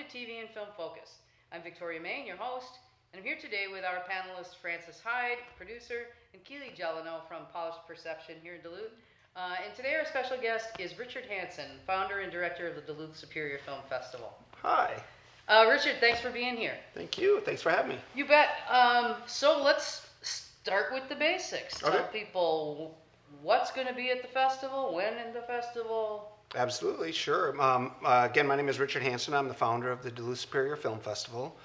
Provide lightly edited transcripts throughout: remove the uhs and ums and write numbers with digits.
TV and FilmFocus. I'm Victoria Main, your host, and I'm here today with our panelists Francis Heid, producer, and Keely Gelineau from Polished Perception here in Duluth. And today our special guest is Richard Hansen, founder and director of the Duluth Superior Film Festival. Hi. Richard, thanks for being here. Thank you. Thanks for having me. You bet. So let's start with the basics. Okay. Tell people what's going to be at the festival, when in the festival. Absolutely, sure. Again, my name is Richard Hansen. I'm the founder of the Duluth Superior Film Festival.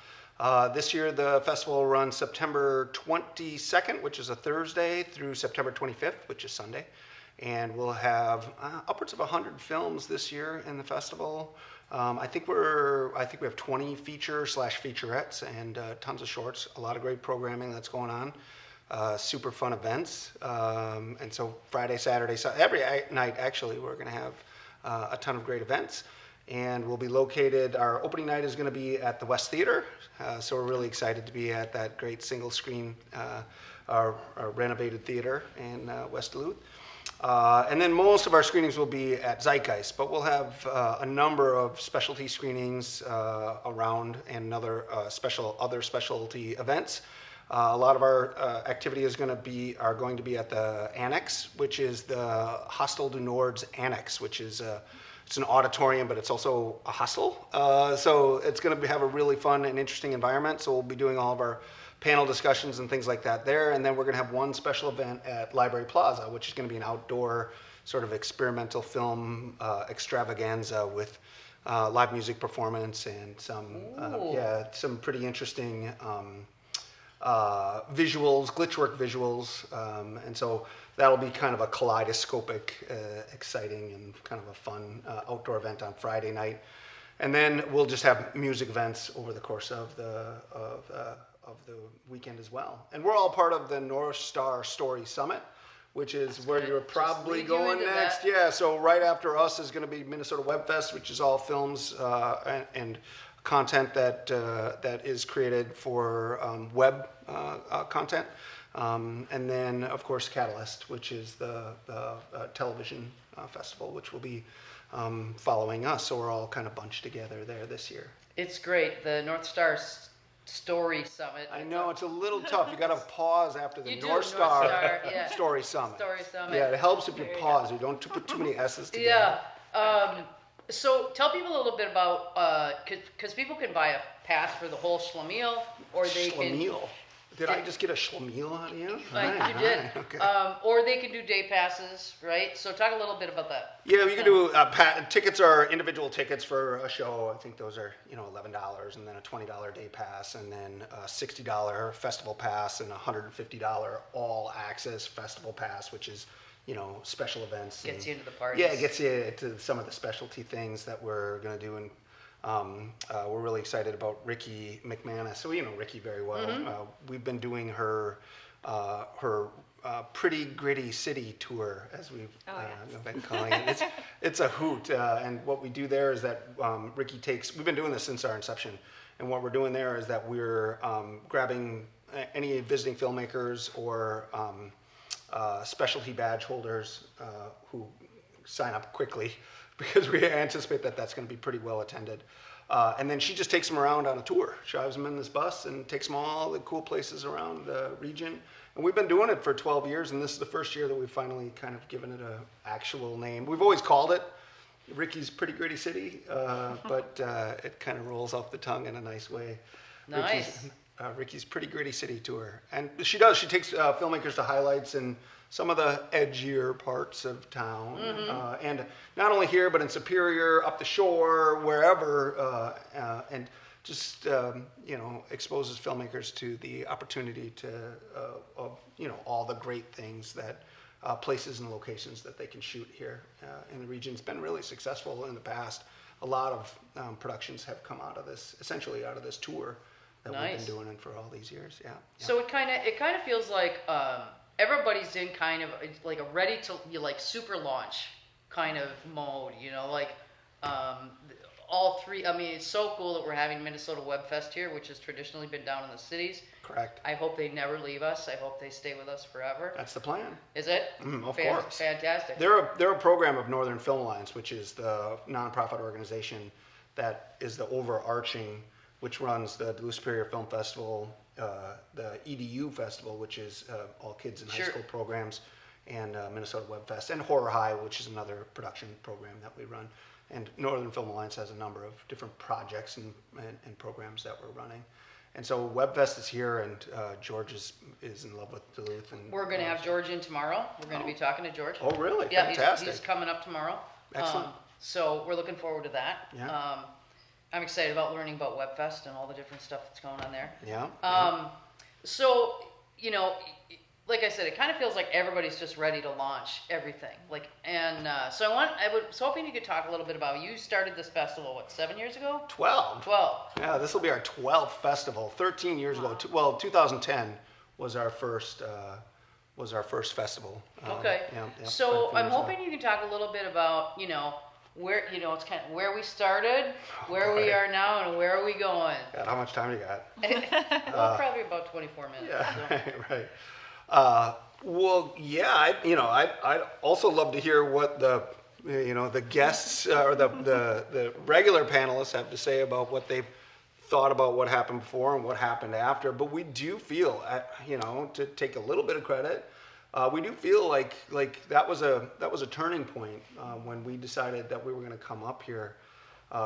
This year, the festival will run September 22nd, which is a Thursday, through September 25th, which is Sunday. And we'll have upwards of 100 films this year in the festival. I think we have 20 feature/featurettes and tons of shorts. A lot of great programming that's going on. Super fun events. And so Friday, Saturday, every night actually, we're going to have a ton of great events. And we'll be located, our opening night is going to be at the West Theater. So we're really excited to be at that great single screen, our renovated theater in West Duluth. And then most of our screenings will be at Zeitgeist, but we'll have a number of specialty screenings around and other specialty events. A lot of our activity are going to be at the Annex, which is the Hostel du Nord's Annex, which is it's an auditorium, but it's also a hostel. So it's going to have a really fun and interesting environment. So we'll be doing all of our panel discussions and things like that there. And then we're going to have one special event at Library Plaza, which is going to be an outdoor sort of experimental film extravaganza with live music performance and some pretty interesting visuals, glitchwork visuals, and so that'll be kind of a kaleidoscopic, exciting, and kind of a fun outdoor event on Friday night. And then we'll just have music events over the course of the weekend as well. And we're all part of the North Star Story Summit, which is That's where good. you're probably Just lead going you into next. that. Yeah, so right after us is going to be Minnesota Web Fest, which is all films and content that is created for web content. And then, of course, Catalyst, which is the television festival, which will be following us. So we're all kind of bunched together there this year. It's great. The North Star Story Summit. I know, it's a little tough. You got to pause after the You do, North Star yeah. Story Summit. Story Summit. Yeah, it helps if you There you pause. You don't put too many S's together. Yeah. So tell people a little bit about, because people can buy a pass for the whole schlemiel, or they Schlemiel. Did I just get a schlemiel out of you? you did. Okay. Or they can do day passes, right? So talk a little bit about that. Yeah, you can do tickets are individual tickets for a show. I think those are $11, and then a $20 day pass, and then a $60 festival pass, and a $150 all access festival pass, which is special events. Gets you into the parties. Yeah, it gets you to some of the specialty things that we're going to do. And we're really excited about Ricky McManus. So we know Ricky very well. Mm-hmm. We've been doing her Pretty Gritty City tour, as we've been calling it. It's a hoot. And what we do there is that Ricky we've been doing this since our inception. And what we're doing there is that we're grabbing any visiting filmmakers or specialty badge holders who sign up quickly, because we anticipate that that's going to be pretty well attended. And then she just takes them around on a tour, drives them in this bus and takes them all the cool places around the region. And we've been doing it for 12 years, and this is the first year that we've finally kind of given it an actual name. We've always called it Ricky's Pretty Gritty City, but it kind of rolls off the tongue in a nice way. Nice. Ricky's Pretty Gritty City tour. And she takes filmmakers to highlights in some of the edgier parts of town. And not only here, but in Superior, up the shore, wherever, and just, exposes filmmakers to the opportunity of all the great things that places and locations that they can shoot here in the region. It's been really successful in the past. A lot of productions have come essentially out of this tour that we've been doing it for all these years. Yeah. So it kind of feels like everybody's in kind of like a ready to super launch kind of mode. All three. I mean, it's so cool that we're having Minnesota Web Fest here, which has traditionally been down in the cities. Correct. I hope they never leave us. I hope they stay with us forever. That's the plan. Is it? Of course. Fantastic. They're a program of Northern Film Alliance, which is the nonprofit organization that is the overarching, which runs the Duluth Superior Film Festival, the EDU Festival, which is all kids in high school programs, and Minnesota Web Fest, and Horror High, which is another production program that we run. And Northern Film Alliance has a number of different projects and programs that we're running. And so WebFest is here, and George is in love with Duluth. And we're going to have George in tomorrow. We're going to be talking to George. Oh, really? Yeah, Fantastic. he's coming up tomorrow. Excellent. So we're looking forward to that. Yeah. I'm excited about learning about WebFest and all the different stuff that's going on there. Yeah. So, you know, like I said, it kind of feels like everybody's just ready to launch everything. So I was hoping you could talk a little bit about, you started this festival, what, 7 years ago? 12. 12. Yeah, this will be our 12th festival. 13 years ago. Well, 2010 was our first festival. Okay. So I'm hoping you can talk a little bit about, you know, where, you know, it's kind of where we started, where we are now, and where are we going? God, how much time you got? Well, probably about 24 minutes. Yeah, so. Right. Well, yeah, I'd also love to hear what the guests or the regular panelists have to say about what they've thought about what happened before and what happened after. But we do feel, to take a little bit of credit, we do feel like that was a turning point when we decided that we were going to come up here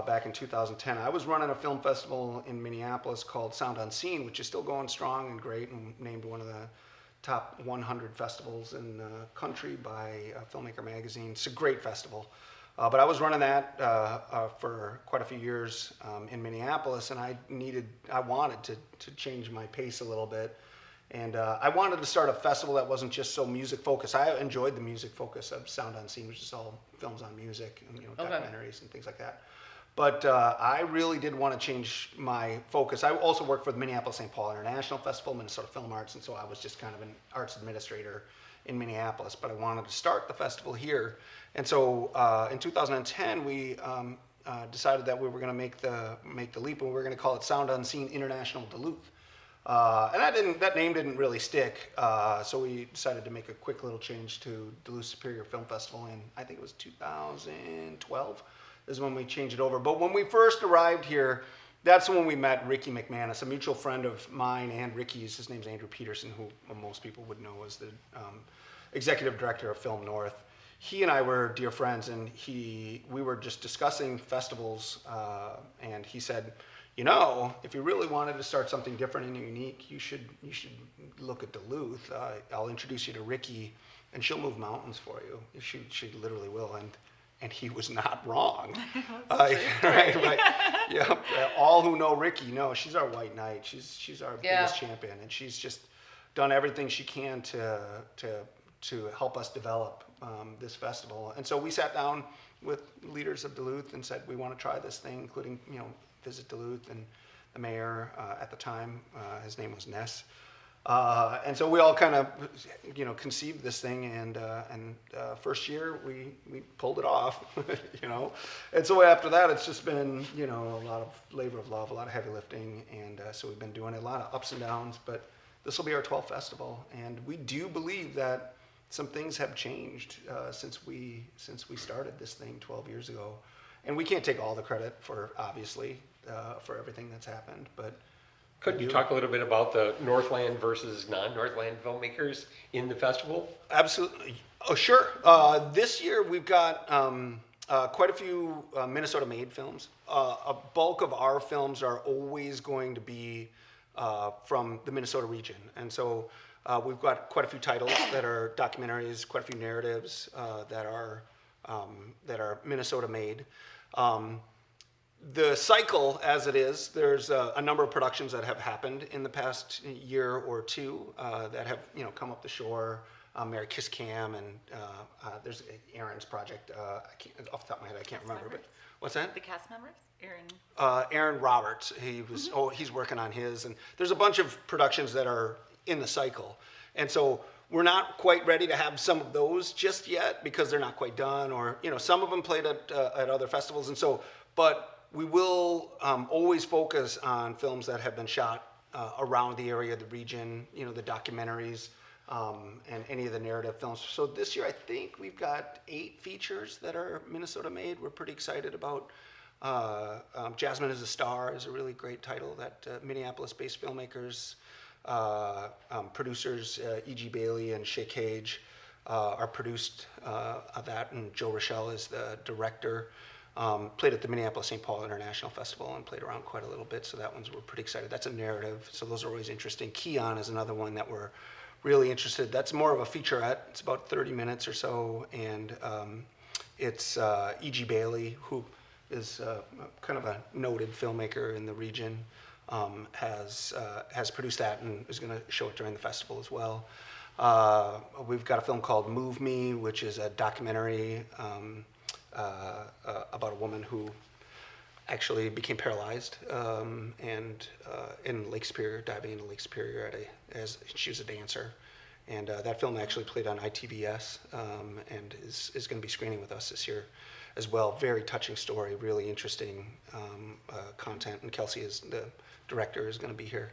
back in 2010. I was running a film festival in Minneapolis called Sound Unseen, which is still going strong and great, and named one of the top 100 festivals in the country by Filmmaker Magazine. It's a great festival. But I was running that for quite a few years in Minneapolis, and I wanted to change my pace a little bit. And I wanted to start a festival that wasn't just so music focused. I enjoyed the music focus of Sound Unseen, which is all films on music and documentaries and things like that. But I really did want to change my focus. I also worked for the Minneapolis-St. Paul International Festival, Minnesota Film Arts, and so I was just kind of an arts administrator in Minneapolis. But I wanted to start the festival here. And so in 2010, we decided that we were going to make the leap, and we were going to call it Sound Unseen International Duluth. And that name didn't really stick, so we decided to make a quick little change to Duluth Superior Film Festival in, I think it was 2012. Is when we changed it over. But when we first arrived here, that's when we met Ricky McManus, a mutual friend of mine and Ricky's. His name's Andrew Peterson, who most people would know as the executive director of Film North. He and I were dear friends, and we were just discussing festivals, and he said, you know, if you really wanted to start something different and unique, you should look at Duluth. I'll introduce you to Ricky, and she'll move mountains for you. She literally will. And he was not wrong. Right. Yeah. All who know Ricky know she's our white knight. She's our biggest champion, and she's just done everything she can to help us develop this festival. And so we sat down with leaders of Duluth and said we want to try this thing, including Visit Duluth, and the mayor at the time, his name was Ness. And so we all kind of, conceived this thing, and first year we pulled it off, And so after that, it's just been, a lot of labor of love, a lot of heavy lifting, and so we've been doing a lot of ups and downs. But this will be our 12th festival, and we do believe that some things have changed since we started this thing 12 years ago, and we can't take all the credit for for everything that's happened, but. Could you talk a little bit about the Northland versus non-Northland filmmakers in the festival? Absolutely. Oh, sure. This year we've got quite a few Minnesota-made films. A bulk of our films are always going to be from the Minnesota region. And so we've got quite a few titles that are documentaries, quite a few narratives that are Minnesota-made. The cycle, as it is, there's a number of productions that have happened in the past year or two that have, come up the shore. Mary Kiss Cam, and there's Aaron's project. Off the top of my head, I can't remember. But what's that? The cast members, Aaron Roberts. He's working on his, and there's a bunch of productions that are in the cycle, and so we're not quite ready to have some of those just yet because they're not quite done, or some of them played at other festivals, and so, but. We will always focus on films that have been shot around the area, the region, the documentaries, and any of the narrative films. So this year, I think we've got 8 features that are Minnesota made. We're pretty excited about Jasmine is a Star is a really great title that Minneapolis-based filmmakers, producers E.G. Bailey and Shay Cage are produced of that, and Joe Rochelle is the director. Played at the Minneapolis-St. Paul International Festival and played around quite a little bit, so that one's we're pretty excited. That's a narrative, so those are always interesting. Keon is another one that we're really interested. That's more of a featurette. It's about 30 minutes or so, and it's E.G. Bailey, who is kind of a noted filmmaker in the region, has produced that and is going to show it during the festival as well. We've got a film called Move Me, which is a documentary about a woman who actually became paralyzed and in Lake Superior, diving into Lake Superior as she was a dancer. And that film actually played on ITVS and is going to be screening with us this year as well. Very touching story, really interesting content. And Kelsey, is the director, is going to be here.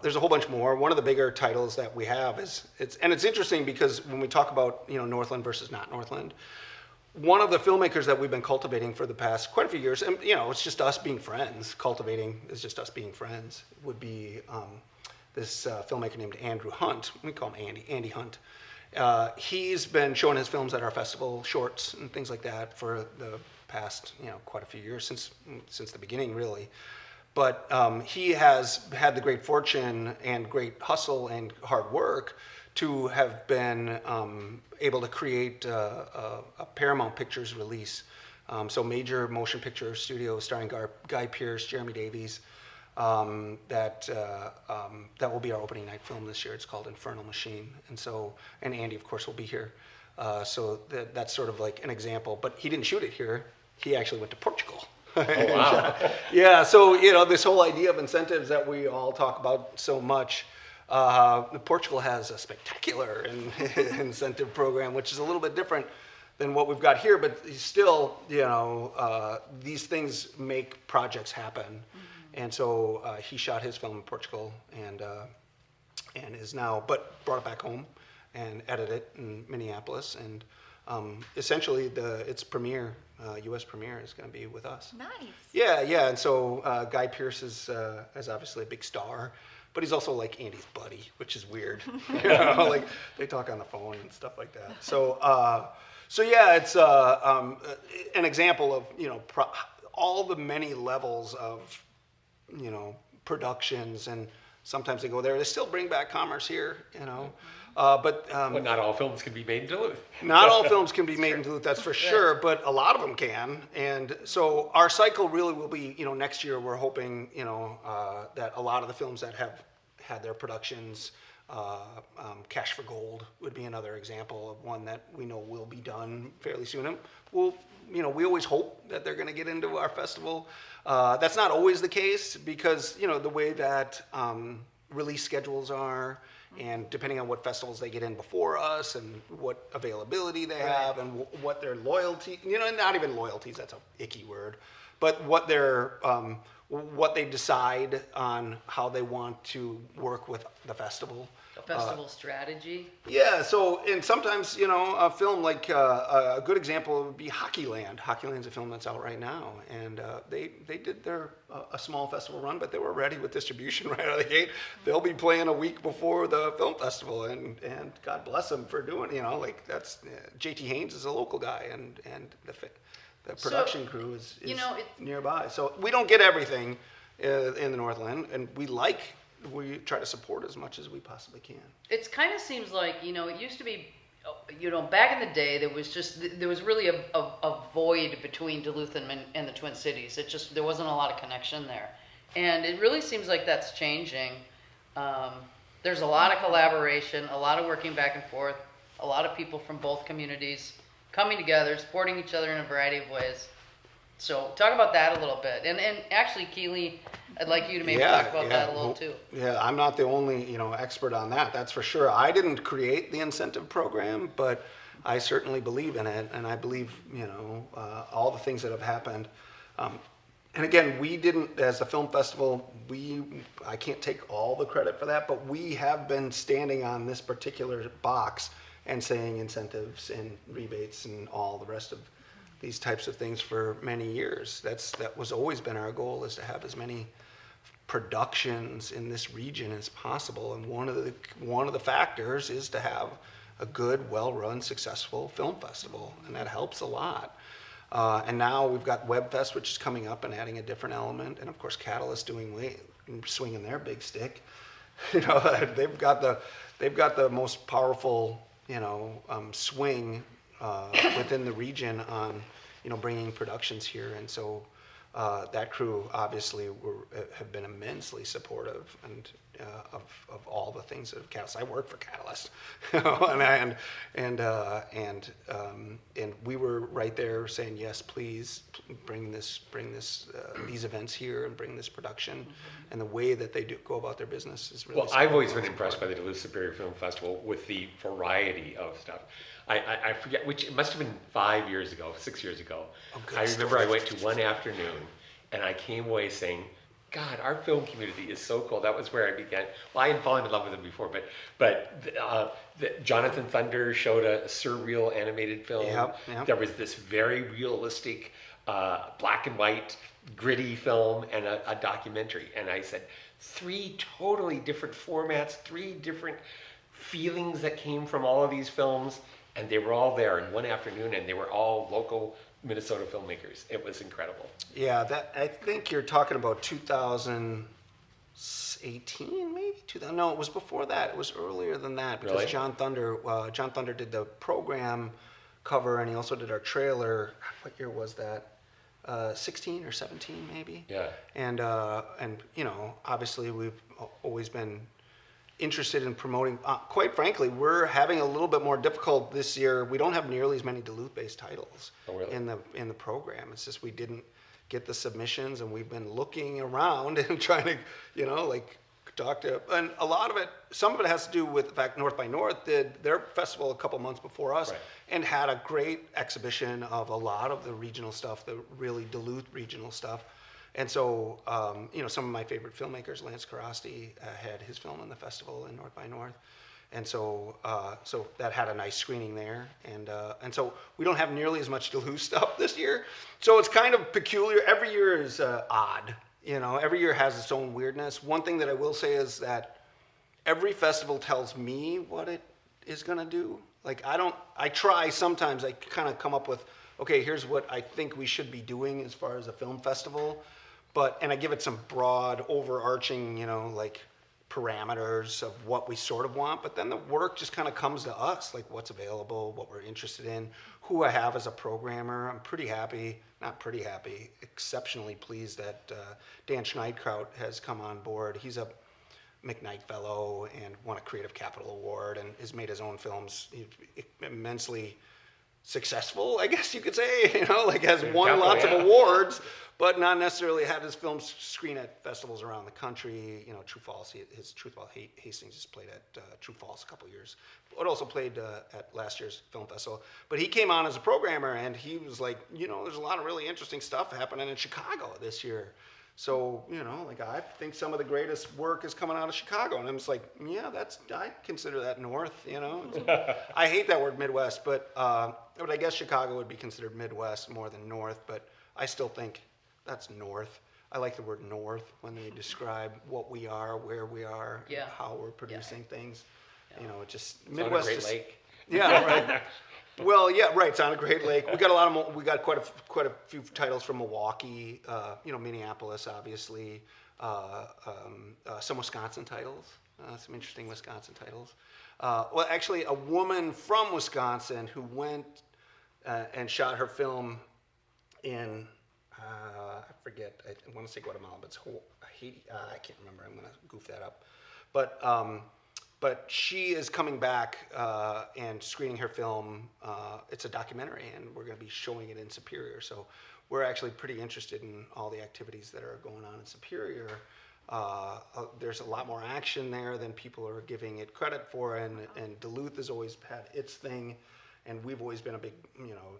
There's a whole bunch more. One of the bigger titles that we have is it's interesting because when we talk about Northland versus not Northland, one of the filmmakers that we've been cultivating for the past quite a few years, and it's just us being friends. Cultivating is just us being friends. Would be this filmmaker named Andrew Hunt. We call him Andy Hunt. He's been showing his films at our festival, shorts and things like that, for the past quite a few years, since the beginning, really. But he has had the great fortune and great hustle and hard work to have been able to create a Paramount Pictures release. So major motion picture studio starring Guy Pearce, Jeremy Davies, that will be our opening night film this year. It's called Infernal Machine. And Andy, of course, will be here. So that's sort of like an example. But he didn't shoot it here. He actually went to Portugal. Oh, wow. Yeah, so this whole idea of incentives that we all talk about so much, Portugal has a spectacular incentive program, which is a little bit different than what we've got here, but still, these things make projects happen. Mm-hmm. And so he shot his film in Portugal and is now, but brought it back home and edited it in Minneapolis. And essentially, its premiere, U.S. premiere, is going to be with us. Nice. Yeah. And so Guy Pearce is obviously a big star, but he's also like Andy's buddy, which is weird. Like they talk on the phone and stuff like that. So yeah, it's an example of all the many levels of productions, and sometimes they go there. They still bring back commerce here, but not all films can be made in Duluth. Not all films can be made in Duluth, that's for sure, but a lot of them can. And so our cycle really will be, next year we're hoping, that a lot of the films that have had their productions, Cash for Gold would be another example of one that we know will be done fairly soon. And we always hope that they're going to get into our festival. That's not always the case because, the way that release schedules are, and depending on what festivals they get in before us and what availability they have and what their loyalty, not even loyalties, that's an icky word, but what they decide on how they want to work with the festival. A festival strategy. Yeah, so, and sometimes, a film like, a good example would be Hockeyland. Hockeyland's a film that's out right now, and they did a small festival run, but they were ready with distribution right out of the gate. They'll be playing a week before the film festival, and God bless them for doing, that's, J.T. Haynes is a local guy, and the production crew is nearby. So we don't get everything in the Northland, and we try to support as much as we possibly can. It kind of seems like, it used to be, back in the day, there was really a void between Duluth and the Twin Cities. There wasn't a lot of connection there. And it really seems like that's changing. There's a lot of collaboration, a lot of working back and forth, a lot of people from both communities coming together, supporting each other in a variety of ways. So talk about that a little bit. And actually, Keely, I'd like you to maybe talk about that a little too. Yeah, I'm not the only expert on that. That's for sure. I didn't create the incentive program, but I certainly believe in it, and I believe all the things that have happened. And again, we didn't, as the film festival, I can't take all the credit for that, but we have been standing on this particular box and saying incentives and rebates and all the rest of these types of things for many years. That was always been our goal, is to have as many productions in this region as possible. And one of the factors is to have a good, well-run, successful film festival, and that helps a lot. And now we've got WebFest, which is coming up and adding a different element, and of course Catalyst swinging their big stick. You know, they've got the most powerful, swing within the region on, bringing productions here, and so that crew obviously have been immensely supportive and of all the things that have Catalyst. I work for Catalyst, and we were right there saying, yes, please bring these events here and bring this production, and the way that they go about their business is really. Well, I've always been impressed by the Duluth Superior Film Festival with the variety of stuff. I forget which, it must have been 5 years ago, 6 years ago. Oh, good I remember stuff. I went to one afternoon and I came away saying, God, our film community is so cool. That was where I began. Well, I had fallen in love with them before, but Jonathan Thunder showed a surreal animated film. Yep. There was this very realistic, black and white, gritty film and a documentary. And I said, 3 totally different formats, 3 different feelings that came from all of these films. And they were all there in one afternoon, and they were all local Minnesota filmmakers. It was incredible. Yeah, I think you're talking about 2018, maybe? No, it was before that. It was earlier than that, because Really? John Thunder did the program cover, and he also did our trailer. What year was that? 16 or 17, maybe? Yeah. And obviously we've always been interested in promoting. Quite frankly, we're having a little bit more difficult this year. We don't have nearly as many Duluth-based titles in the program. It's just we didn't get the submissions, and we've been looking around and trying to, talk to. And a lot of it, some of it has to do with the fact North by North did their festival a couple months before us, Right. and had a great exhibition of a lot of the regional stuff, the really Duluth regional stuff. And so, some of my favorite filmmakers, Lance Karasti, had his film in the festival in North by North. And so that had a nice screening there. And so we don't have nearly as much Duluth stuff this year. So it's kind of peculiar. Every year is odd. Every year has its own weirdness. One thing that I will say is that every festival tells me what it is going to do. I try sometimes, I kind of come up with, okay, here's what I think we should be doing as far as a film festival. And I give it some broad, overarching, parameters of what we sort of want. But then the work just kind of comes to us, like what's available, what we're interested in, who I have as a programmer. I'm exceptionally pleased that Dan Schneidkraut has come on board. He's a McKnight Fellow and won a Creative Capital Award and has made his own films. He's immensely successful, I guess you could say, has won lots of awards, but not necessarily had his films screen at festivals around the country. True Falls, his Truth About Hastings just played at True Falls a couple years. It also played at last year's film festival. But he came on as a programmer, and he was like, there's a lot of really interesting stuff happening in Chicago this year. So, I think some of the greatest work is coming out of Chicago. And I'm just like, yeah, I consider that North, I hate that word Midwest, but I guess Chicago would be considered Midwest more than North, but I still think that's North. I like the word North when they describe what we are, where we are, Yeah. how we're producing things. Yeah. It just, It's Midwest. on a Great Lake. Yeah, right. Well, yeah, right. It's on a Great Lake. We got quite a few titles from Milwaukee, Minneapolis, obviously, some Wisconsin titles, some interesting Wisconsin titles. Well, actually, a woman from Wisconsin who went and shot her film in, I forget, I want to say Guatemala, but it's Haiti. I can't remember. I'm going to goof that up. But she is coming back and screening her film. It's a documentary, and we're going to be showing it in Superior. So we're actually pretty interested in all the activities that are going on in Superior. There's a lot more action there than people are giving it credit for, and Duluth has always had its thing. And we've always been a big,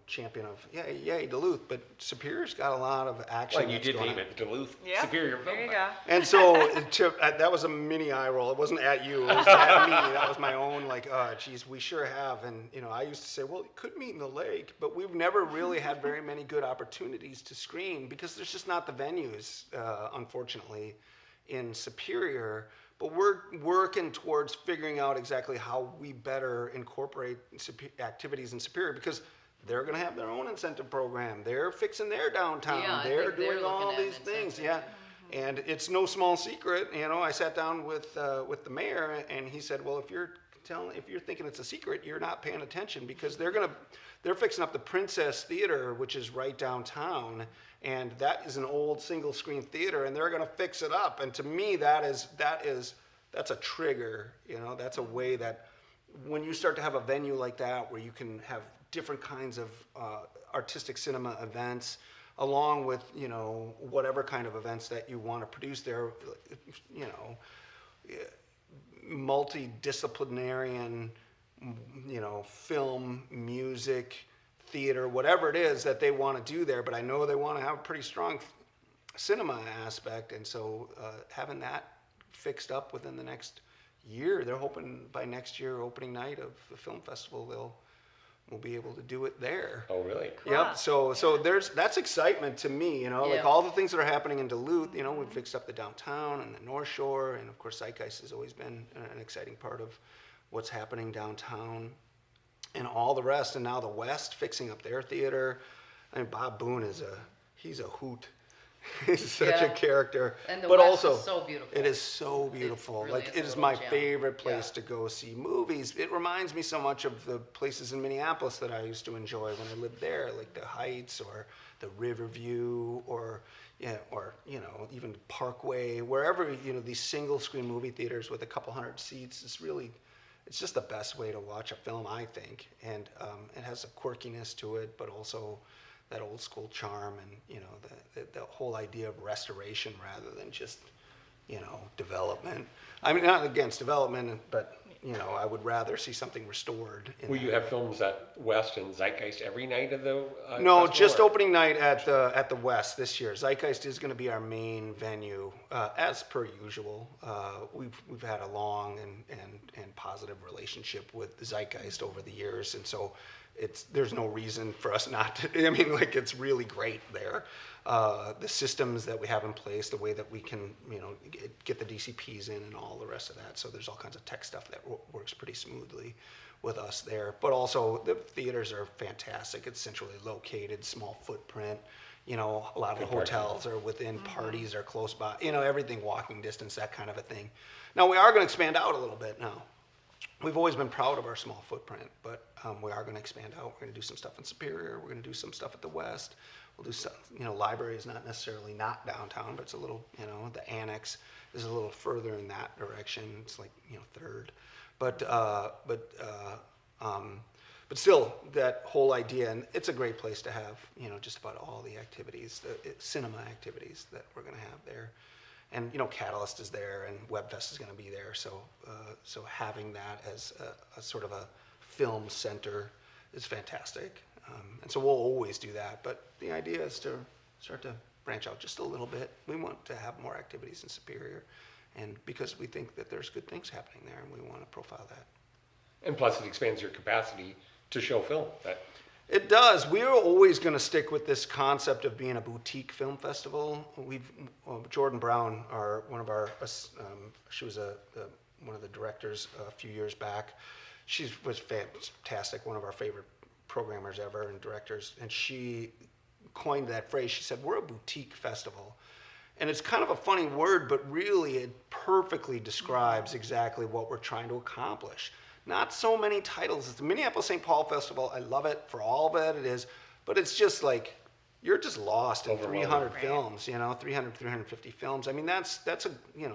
champion of, yay, Duluth. But Superior's got a lot of action. Well, you that's did going name on. it Duluth Yeah, Superior Film there you Festival. go. And so that was a mini eye roll. It wasn't at you. It was at me. That was my own, like, geez, we sure have. And, I used to say, well, it could meet in the lake. But we've never really had very many good opportunities to screen because there's just not the venues, unfortunately, in Superior. But we're working towards figuring out exactly how we better incorporate activities in Superior because they're going to have their own incentive program. They're fixing their downtown. Yeah, I they're think they're doing all looking at these things. incentives. Yeah. And it's no small secret. I sat down with the mayor, and he said, "Well, if you're thinking it's a secret, you're not paying attention because they're fixing up the Princess Theater, which is right downtown, and that is an old single screen theater, and they're going to fix it up. And to me, that's a trigger. That's a way that when you start to have a venue like that where you can have different kinds of artistic cinema events, along with whatever kind of events that you want to produce there, multidisciplinarian, film, music, theater, whatever it is that they want to do there. But I know they want to have a pretty strong cinema aspect, and so having that fixed up within the next year, they're hoping by next year opening night of the film festival we'll be able to do it there. Oh, really? Yep. So that's excitement to me. Like all the things that are happening in Duluth. We've fixed up the downtown and the North Shore, and of course Zeitgeist has always been an exciting part of what's happening downtown, and all the rest. And now the West fixing up their theater. I mean, Bob Boone he's a hoot. He's such a character. And the but West also, is so beautiful. it is so beautiful. really Like is a it is little my gem. favorite place to go see movies. It reminds me so much of the places in Minneapolis that I used to enjoy when I lived there, like the Heights or the Riverview or even Parkway, wherever these single screen movie theaters with a couple hundred seats. It's just the best way to watch a film, I think, and it has a quirkiness to it, but also that old school charm and the whole idea of restoration rather than just development. I mean, not against development, but I would rather see something restored. Will you have films at West and Zeitgeist every night of the No, festival, just or? opening night at the West this year. Zeitgeist is going to be our main venue, as per usual. We've had a long and positive relationship with the Zeitgeist over the years, and so there's no reason for us not to. I mean, like, it's really great there. The systems that we have in place, the way that we can get the DCPs in and all the rest of that. So there's all kinds of tech stuff that works pretty smoothly with us there. But also the theaters are fantastic. It's centrally located, small footprint. A lot of the hotels are within, parties are close by. Everything walking distance, that kind of a thing. Now we are going to expand out a little bit now. We've always been proud of our small footprint, but we are going to expand out. We're going to do some stuff in Superior. We're going to do some stuff at the West. We'll do some, library is not necessarily not downtown, but it's a little, the annex is a little further in that direction. It's like, third. But still, that whole idea, and it's a great place to have, just about all the activities, the cinema activities that we're going to have there. And Catalyst is there, and WebFest is going to be there. So having that as a sort of a film center is fantastic. And so we'll always do that. But the idea is to start to branch out just a little bit. We want to have more activities in Superior, and because we think that there's good things happening there, and we want to profile that. And plus, it expands your capacity to show film. It does. We are always going to stick with this concept of being a boutique film festival. Jordan Brown, she was one of the directors a few years back. She was fantastic, one of our favorite programmers ever and directors, and she coined that phrase. She said, we're a boutique festival. And it's kind of a funny word, but really it perfectly describes exactly what we're trying to accomplish. Not so many titles. It's the Minneapolis-St. Paul Festival. I love it for all that it is, but it's just like, you're just lost in 300 films, 300, 350 films. I mean, that's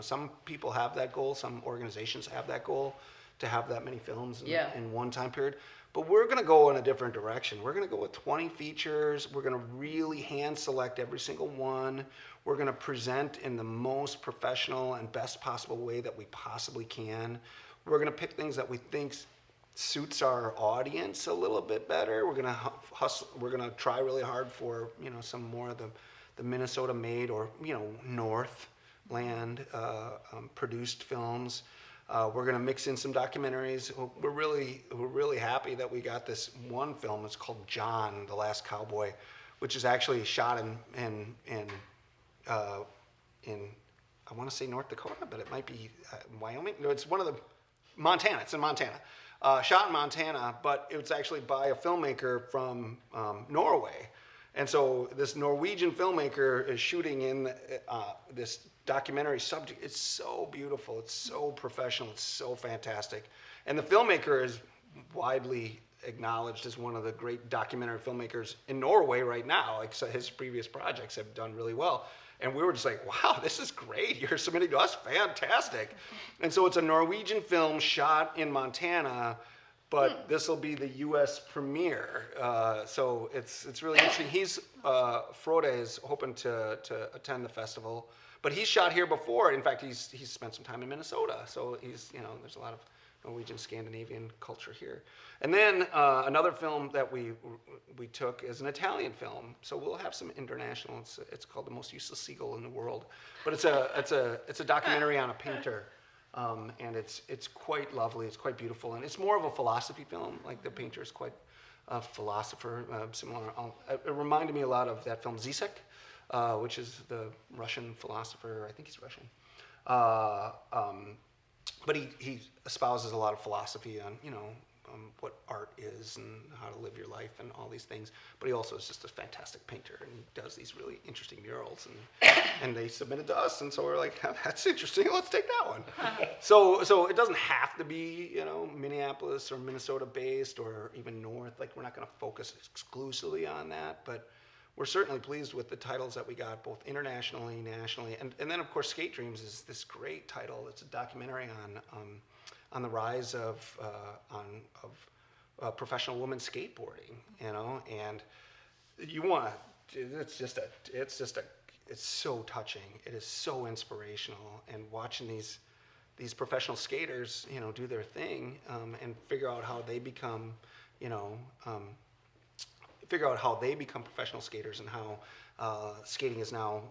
some people have that goal. Some organizations have that goal to have that many films in one time period. But we're going to go in a different direction. We're going to go with 20 features. We're going to really hand select every single one. We're going to present in the most professional and best possible way that we possibly can. We're going to pick things that we think suits our audience a little bit better. We're gonna hustle. We're gonna try really hard for some more of the Minnesota made or Northland produced films. We're gonna mix in some documentaries. We're really happy that we got this one film. It's called John, the Last Cowboy, which is actually shot in I want to say North Dakota, but it might be Wyoming. No, it's one of the Montana. It's in Montana. Shot in Montana, but it was actually by a filmmaker from Norway. And so this Norwegian filmmaker is shooting in this documentary subject. It's so beautiful. It's so professional. It's so fantastic. And the filmmaker is widely acknowledged as one of the great documentary filmmakers in Norway right now. Like, so his previous projects have done really well. And we were just like, wow, this is great. You're submitting to us? Fantastic. And so it's a Norwegian film shot in Montana, but this will be the U.S. premiere. So it's really interesting. Frode is hoping to attend the festival, but he's shot here before. In fact, he's spent some time in Minnesota. So there's a lot of Norwegian Scandinavian culture here. And then another film that we took is an Italian film. So we'll have some international. It's called The Most Useless Seagull in the World, but it's a documentary on a painter, and it's quite lovely. It's quite beautiful, and it's more of a philosophy film. Like, the painter is quite a philosopher, similar. It reminded me a lot of that film Zizek, which is the Russian philosopher. I think he's Russian. But he espouses a lot of philosophy on, what art is and how to live your life and all these things. But he also is just a fantastic painter, and he does these really interesting murals. And they submitted to us, and so we're like, that's interesting. Let's take that one. So it doesn't have to be, Minneapolis or Minnesota based or even North. Like, we're not going to focus exclusively on that, but we're certainly pleased with the titles that we got, both internationally, nationally, and then of course Skate Dreams is this great title. It's a documentary on the rise of professional women skateboarding, and it's so touching. It is so inspirational, and watching these professional skaters, do their thing, and figure out how they become, professional skaters, and how skating is now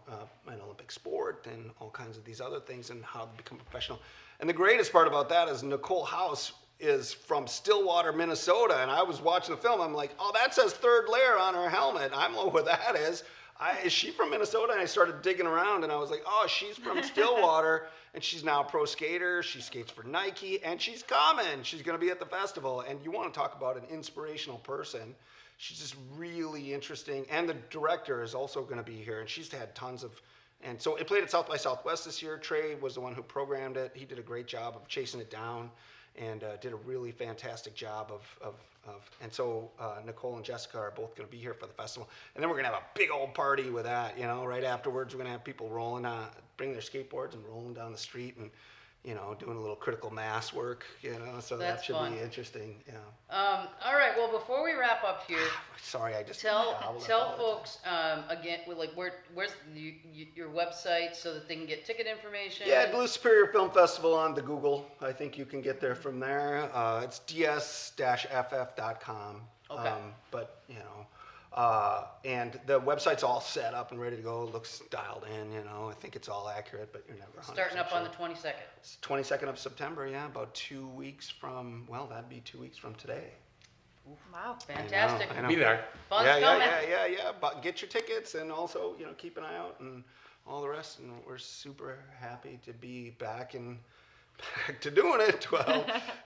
an Olympic sport and all kinds of these other things, and how to become professional. And the greatest part about that is Nicole House is from Stillwater, Minnesota, and I was watching the film. I'm like, oh, that says third layer on her helmet. I don't know what that is. Is she from Minnesota? And I started digging around, and I was like, oh, she's from Stillwater, and she's now a pro skater. She skates for Nike, and she's coming. She's going to be at the festival. And you want to talk about an inspirational person. She's just really interesting. And the director is also going to be here, and she's had tons of, and so it played at South by Southwest this year. Trey was the one who programmed it. He did a great job of chasing it down, and did a really fantastic job and so Nicole and Jessica are both going to be here for the festival. And then we're going to have a big old party with that, right afterwards. We're going to have people bring their skateboards and rolling down the street, and doing a little critical mass work, so that should be interesting. Yeah. All right. Well, before we wrap up here, sorry, I just tell folks again, like, where's your website so that they can get ticket information. Yeah, Duluth Superior Film Festival on the Google. I think you can get there from there. It's ds-ff.com. Okay. But and the website's all set up and ready to go. It looks dialed in. I think it's all accurate, but you're never 100% starting up sure. on the 22nd. It's 22nd of September. Yeah, about 2 weeks from. Well, that'd be 2 weeks from today. Wow, fantastic! I know. Be there. Fun's yeah, coming. yeah. But get your tickets, and also keep an eye out and all the rest. And we're super happy to be back to doing it.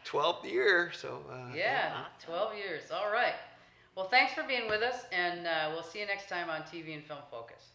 12th year. So yeah, 12 years. All right. Well, thanks for being with us, and we'll see you next time on TV and Film Focus.